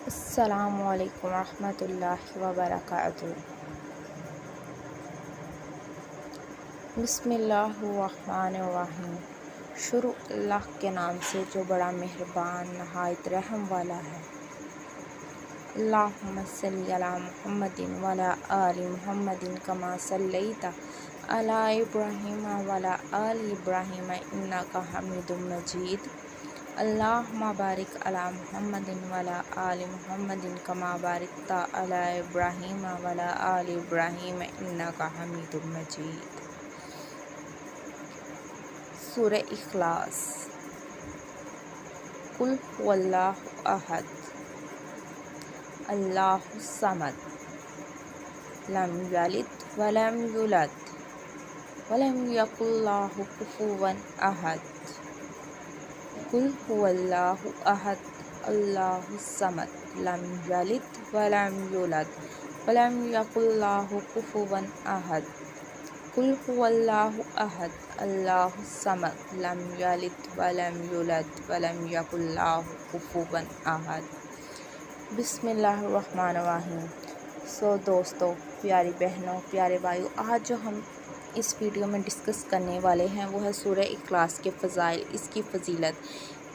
السلام علیکم ورحمۃ اللہ وبرکاتہ۔ بسم اللہ الرحمن الرحیم۔ شروع اللہ کے نام سے جو بڑا مہربان نہایت رحم والا ہے۔ اللہم صلی علی محمد وعلی آل محمد کما صلیت علی ابراہیم وعلی آل ابراہیم انک حمید مجید۔ اللہم بارک علی محمد وعلی آل محمد کما بارکت علی ابراہیم وعلی آل ابراہیم انک حمید مجید۔ سورہ اخلاص۔ قل هو اللہ احد اللہ الصمد لم یلد ولم یولد ولم یکن لہ کفوا احد۔ قل هو اللہ احد اللہ الصمد لم یلد ولم یولد ولم یکن لہ کفوا احد۔ قل هو اللہ احد اللہ الصمد لم یلد ولم یولد ولم یکن لہ کفوا احد۔ بسم اللہ الرحمن الرحیم۔ دوستو، پیاری بہنوں، پیارے بھائیوں، آج جو ہم اس ویڈیو میں ڈسکس کرنے والے ہیں وہ ہے سورہ اخلاص کے فضائل، اس کی فضیلت۔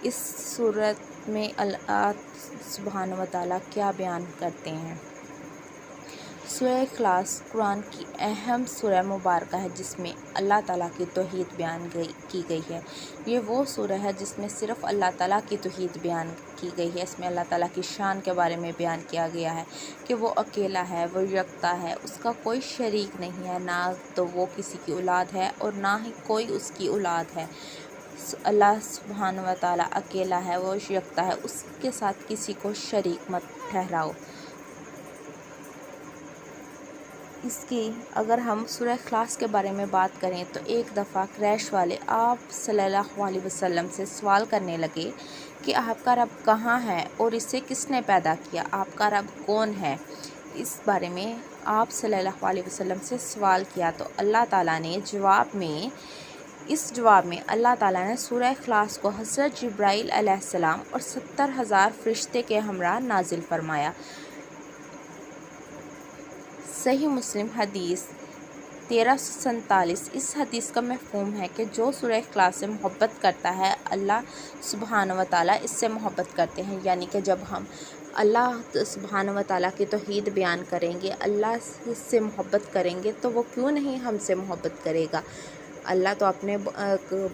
اس سورت میں اللہ سبحانہ و تعالیٰ کیا بیان کرتے ہیں۔ سورہ اخلاص قرآن کی اہم سورہ مبارکہ ہے جس میں اللہ تعالیٰ کی توحید بیان کی گئی ہے۔ یہ وہ سورہ ہے جس میں صرف اللہ تعالیٰ کی توحید بیان کی گئی ہے۔ اس میں اللہ تعالیٰ کی شان کے بارے میں بیان کیا گیا ہے کہ وہ اکیلا ہے، وہ یکتا ہے، اس کا کوئی شریک نہیں ہے، نہ تو وہ کسی کی اولاد ہے اور نہ ہی کوئی اس کی اولاد ہے۔ اللہ سبحانہ و تعالیٰ اکیلا ہے، وہ یکتا ہے، اس کے ساتھ کسی کو شریک مت ٹھہراؤ۔ اس کی اگر ہم سورہ اخلاص کے بارے میں بات کریں تو ایک دفعہ قریش والے آپ صلی اللہ علیہ وسلم سے سوال کرنے لگے کہ آپ کا رب کہاں ہے اور اسے کس نے پیدا کیا، آپ کا رب کون ہے۔ اس بارے میں آپ صلی اللہ علیہ وسلم سے سوال کیا تو اللہ تعالیٰ نے جواب میں اللہ تعالیٰ نے سورہ اخلاص کو حضرت جبرائیل علیہ السلام اور 70,000 فرشتے کے ہمراہ نازل فرمایا۔ صحیح مسلم حدیث 1347۔ اس حدیث کا مفہوم ہے کہ جو سورہ اخلاص سے محبت کرتا ہے اللہ سبحانہ و تعالیٰ اس سے محبت کرتے ہیں، یعنی کہ جب ہم اللہ سبحانہ و تعالیٰ کی توحید بیان کریں گے، اللہ سے محبت کریں گے تو وہ کیوں نہیں ہم سے محبت کرے گا۔ اللہ تو اپنے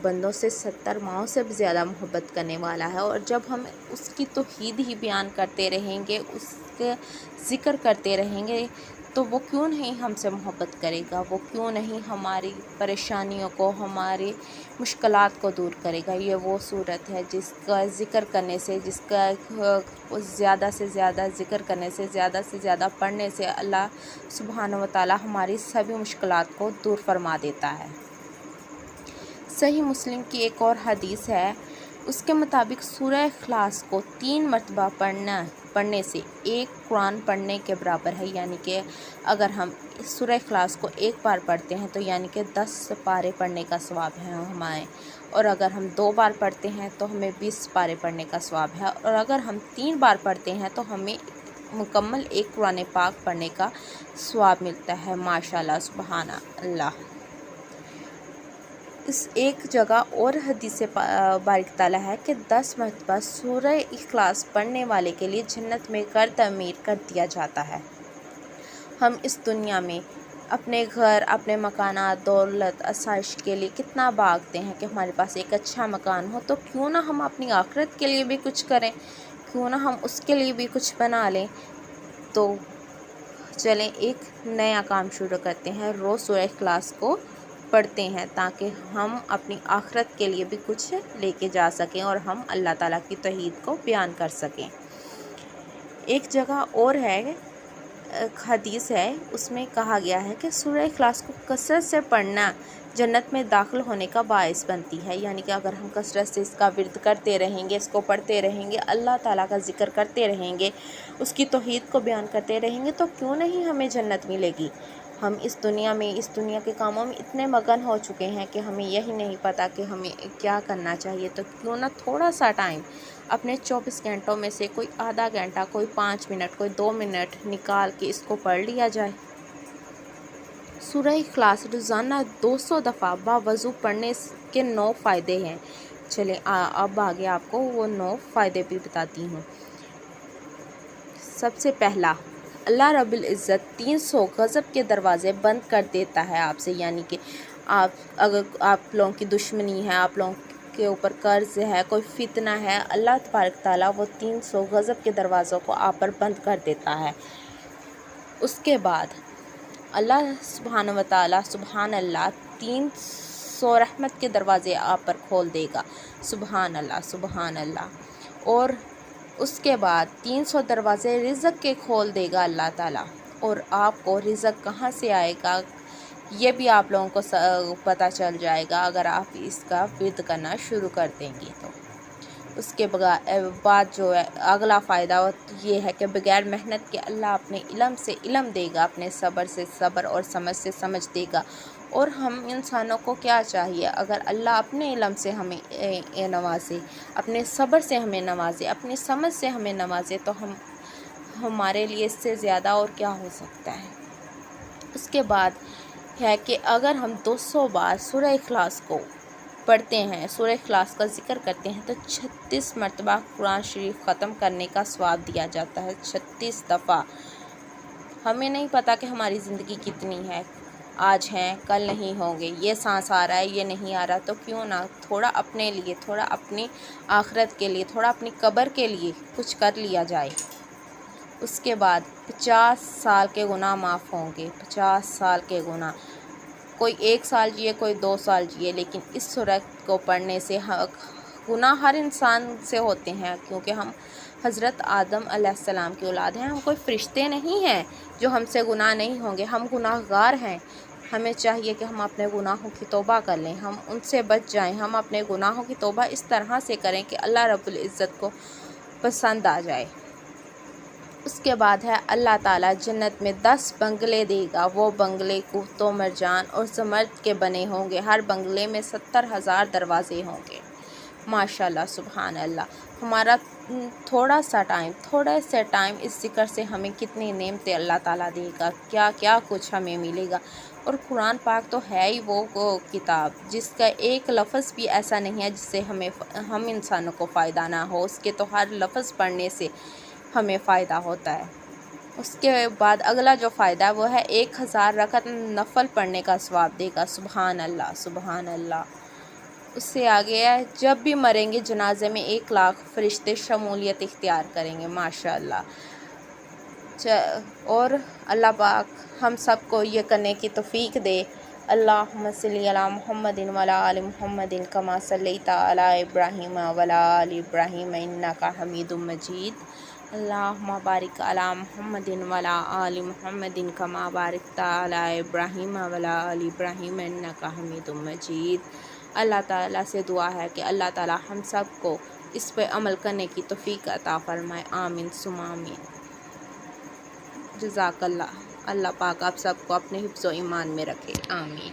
بندوں سے 70 ماؤں سے بھی زیادہ محبت کرنے والا ہے، اور جب ہم اس کی توحید ہی بیان کرتے رہیں گے، اس کے ذکر کرتے رہیں گے تو وہ کیوں نہیں ہم سے محبت کرے گا، وہ کیوں نہیں ہماری پریشانیوں کو، ہماری مشکلات کو دور کرے گا۔ یہ وہ صورت ہے جس کا ذکر کرنے سے، جس کا زیادہ سے زیادہ ذکر کرنے سے، زیادہ سے زیادہ پڑھنے سے اللہ سبحانہ و تعالیٰ ہماری سبھی مشکلات کو دور فرما دیتا ہے۔ صحیح مسلم کی ایک اور حدیث ہے، اس کے مطابق سورہ اخلاص کو 3 مرتبہ پڑھنے سے ایک قرآن پڑھنے کے برابر ہے، یعنی کہ اگر ہم سورہ اخلاص کو ایک بار پڑھتے ہیں تو یعنی کہ 10 پارے پڑھنے کا ثواب ہے ہمیں، اور اگر ہم 2 بار پڑھتے ہیں تو ہمیں 20 پارے پڑھنے کا ثواب ہے، اور اگر ہم 3 بار پڑھتے ہیں تو ہمیں مکمل ایک قرآن پاک پڑھنے کا ثواب ملتا ہے۔ ماشاءاللہ، سبحان اللہ۔ اس ایک جگہ اور حدیث بارک تعالیٰ ہے کہ 10 مرتبہ سورہ اخلاص پڑھنے والے کے لیے جنت میں گھر تعمیر کر دیا جاتا ہے۔ ہم اس دنیا میں اپنے گھر، اپنے مکانات، دولت، آسائش کے لیے کتنا بھاگتے ہیں کہ ہمارے پاس ایک اچھا مکان ہو، تو کیوں نہ ہم اپنی آخرت کے لیے بھی کچھ کریں، کیوں نہ ہم اس کے لیے بھی کچھ بنا لیں۔ تو چلیں ایک نیا کام شروع کرتے ہیں، روز سورہ اخلاص کو پڑھتے ہیں تاکہ ہم اپنی آخرت کے لیے بھی کچھ لے کے جا سکیں اور ہم اللہ تعالیٰ کی توحید کو بیان کر سکیں۔ ایک جگہ اور ہے، حدیث ہے، اس میں کہا گیا ہے کہ سورہ اخلاص کو کثرت سے پڑھنا جنت میں داخل ہونے کا باعث بنتی ہے، یعنی کہ اگر ہم کثرت سے اس کا ورد کرتے رہیں گے، اس کو پڑھتے رہیں گے، اللہ تعالیٰ کا ذکر کرتے رہیں گے، اس کی توحید کو بیان کرتے رہیں گے تو کیوں نہیں ہمیں جنت ملے گی۔ ہم اس دنیا کے کاموں میں اتنے مگن ہو چکے ہیں کہ ہمیں یہی نہیں پتہ کہ ہمیں کیا کرنا چاہیے، تو کیوں نہ تھوڑا سا ٹائم اپنے 24 گھنٹوں میں سے کوئی آدھا گھنٹہ، کوئی 5 منٹ، کوئی 2 منٹ نکال کے اس کو پڑھ لیا جائے۔ سورہ اخلاص روزانہ 200 دفعہ باوضو پڑھنے کے 9 فائدے ہیں۔ چلیں اب آگے آپ کو وہ 9 فائدے بھی بتاتی ہوں۔ سب سے پہلا، اللہ رب العزت 300 غضب کے دروازے بند کر دیتا ہے آپ سے، یعنی کہ اگر آپ لوگوں کی دشمنی ہے، آپ لوگوں کے اوپر قرض ہے، کوئی فتنہ ہے، اللہ تبارک تعالیٰ وہ 300 غضب کے دروازوں کو آپ پر بند کر دیتا ہے۔ اس کے بعد اللہ سبحانہ و تعالیٰ سبحان اللہ 300 رحمت کے دروازے آپ پر کھول دے گا، سبحان اللہ سبحان اللہ۔ اور اس کے بعد 300 دروازے رزق کے کھول دے گا اللہ تعالیٰ، اور آپ کو رزق کہاں سے آئے گا یہ بھی آپ لوگوں کو پتہ چل جائے گا اگر آپ اس کا ورد کرنا شروع کر دیں گے تو۔ اس کے بعد جو ہے اگلا فائدہ یہ ہے کہ بغیر محنت کے اللہ اپنے علم سے علم دے گا، اپنے صبر سے صبر اور سمجھ سے سمجھ دے گا۔ اور ہم انسانوں کو کیا چاہیے، اگر اللہ اپنے علم سے ہمیں نوازے، اپنے صبر سے ہمیں نوازے، اپنی سمجھ سے ہمیں نوازے، تو ہمارے لیے اس سے زیادہ اور کیا ہو سکتا ہے۔ اس کے بعد ہے کہ اگر ہم 200 بار سورہ اخلاص کو پڑھتے ہیں، سورہ اخلاص کا ذکر کرتے ہیں، تو 36 مرتبہ قرآن شریف ختم کرنے کا ثواب دیا جاتا ہے، 36 دفعہ۔ ہمیں نہیں پتہ کہ ہماری زندگی کتنی ہے، آج ہیں کل نہیں ہوں گے، یہ سانس آ رہا ہے یہ نہیں آ رہا، تو کیوں نہ تھوڑا اپنے لیے، تھوڑا اپنی آخرت کے لیے، تھوڑا اپنی قبر کے لیے کچھ کر لیا جائے۔ اس کے بعد 50 سال کے گناہ معاف ہوں گے، 50 سال کے گناہ۔ کوئی 1 سال جیے، کوئی 2 سال جیے، لیکن اس سورت کو پڑھنے سے گناہ ہر انسان سے ہوتے ہیں، کیونکہ ہم حضرت آدم علیہ السلام کی اولاد ہیں، ہم کوئی فرشتے نہیں ہیں جو ہم سے گناہ نہیں ہوں گے، ہم گناہ گار ہیں۔ ہمیں چاہیے کہ ہم اپنے گناہوں کی توبہ کر لیں، ہم ان سے بچ جائیں، ہم اپنے گناہوں کی توبہ اس طرح سے کریں کہ اللہ رب العزت کو پسند آ جائے۔ اس کے بعد ہے اللہ تعالیٰ جنت میں 10 بنگلے دے گا، وہ بنگلے کوہت و مرجان اور زمرد کے بنے ہوں گے، ہر بنگلے میں 70,000 دروازے ہوں گے۔ ماشاءاللہ سبحان اللہ۔ ہمارا تھوڑا سا ٹائم اس ذکر سے ہمیں کتنی نعمتیں اللہ تعالیٰ دے گا، کیا کیا کچھ ہمیں ملے گا۔ اور قرآن پاک تو ہے ہی وہ کتاب جس کا ایک لفظ بھی ایسا نہیں ہے جس سے ہم انسانوں کو فائدہ نہ ہو، اس کے تو ہر لفظ پڑھنے سے ہمیں فائدہ ہوتا ہے۔ اس کے بعد اگلا جو فائدہ ہے وہ ہے 1000 رکعت نفل پڑھنے کا ثواب دے گا، سبحان اللہ سبحان اللہ۔ اس سے آگے ہے جب بھی مریں گے جنازے میں 1,00,000 فرشتے شمولیت اختیار کریں گے، ماشاءاللہ۔ اور اللہ پاک ہم سب کو یہ کرنے کی توفیق دے۔ اللہم صلی علی محمد وعلی آل محمد کما صلیت علی ابراہیم وعلی آل ابراہیم انک حمید مجید۔ اللہم بارک علی محمد وعلی آل محمد کما بارکت علی ابراہیم وعلی آل ابراہیم انک حمید مجید۔ اللہ تعالیٰ سے دعا ہے کہ اللہ تعالیٰ ہم سب کو اس پہ عمل کرنے کی توفیق عطا فرمائے، آمین ثم آمین۔ جزاک اللہ۔ اللہ پاک آپ سب کو اپنے حفظ و ایمان میں رکھے، آمین۔